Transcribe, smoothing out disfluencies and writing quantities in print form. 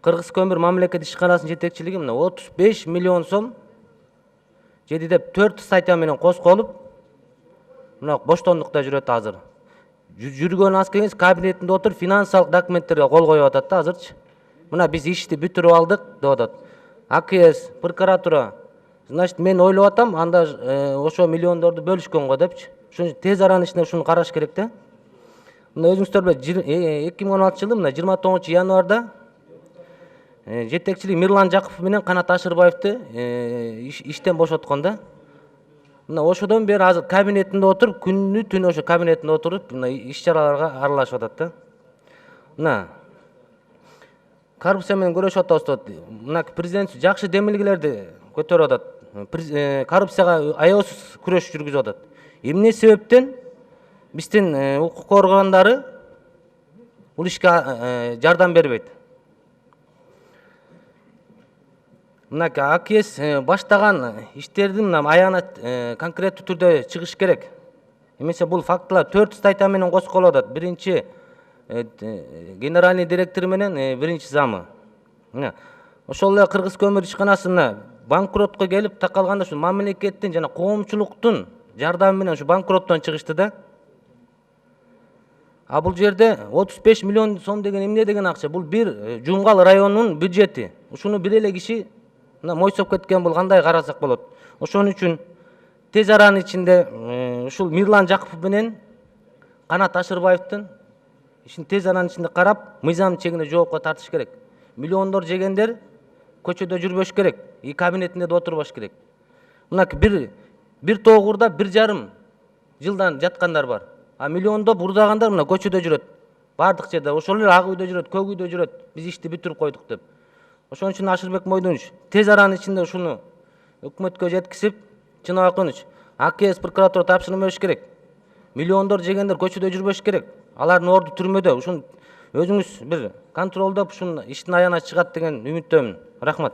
Кыргыз көмүр мамлекет ишканасынын жетекчилиги мына 35 миллион сом 4 статья менен косколуп, мына боштондукта жүрөт азыр. Жүргөн аз кеңес кабинетинде отуруп финансылык документтерге кол коюп атат да азырчы. Мына биз ишти бүтүрүп алдык деп атат. АКС, прокуратура. Значит, мен ойлоп атам, анда ошо миллиондорду бөлүшкөн го депчи. Ошон тез аранын ичинде ушуну караш керек да. Мына өзүңүздөр билет, 2016 жылы мына 29 январда жетекчилик Мирлан Жакупов менен Канат Ашырбаевди иштен бошоткон да. Мына ошодон бери азыр кабинетинде отуруп, күнү түнү ошо кабинетинде отуруп, мына иш-чараларга аралашып атат да. Мына коррупция менен күрөшүп атабыз деп атат. Мына президент жакшы демилгелерди көтөрүп атат. Коррупцияга аеосуз күрөш жүргүзүп атат. Эмне себептен биздин укук органдары бул ишке жардам бербейт? Мына АКС баштаган иштердин мына аягына конкреттүү түрдө чыгыш керек. Эмесе бул фактылар 4 статья менен косколуп атат. Биринчи генеральный директор менен биринчи замы. Мына ошол эле Кыргыз көмүр ишканасы банкротко келип такалганда ушу мамлекеттин жана коомчулуктун жардамы менен ушу банкроттон чыгышты да. А бул жерде 35 миллион сом деген эмне деген акча? Бул бир Жумгал районунун бюджети. Ушуну бир эле киши мойсоп кеткен, бул кандай карасак болот? Ошон үчүн тез аранын ичинде ушул Мирлан Жакупов менен Канат Ашырбаевдин ишин тез аранын ичинде карап, мыйзам чегинде жоопко тартыш керек. Миллиондор жегендер көчөдө жүрбөш керек, кабинетинде да отурбаш керек. Мына бир тоогурда 1,5 жылдан жаткандар бар. А миллиондоп урдагандар мына көчөдө жүрөт. Бардык жерде ошол эле ак үйдө жүрөт, көк үйдө жүрөт. Биз ишти бүтүрүп койдук деп. Ошон үчүн Ашырбек Мойдонович тез аранын ичинде ушуну өкмөткө жеткизип, чынабак конуч, АКС прокуратура тапшырма бериш керек. Миллиондор жегендер көчөдө жүрбөш керек. Алардын орду түрмөдө. Ушун өзүңүз бир контролдоп ушун иштин аягына чыгат деген үмүттөмүн. Рахмат.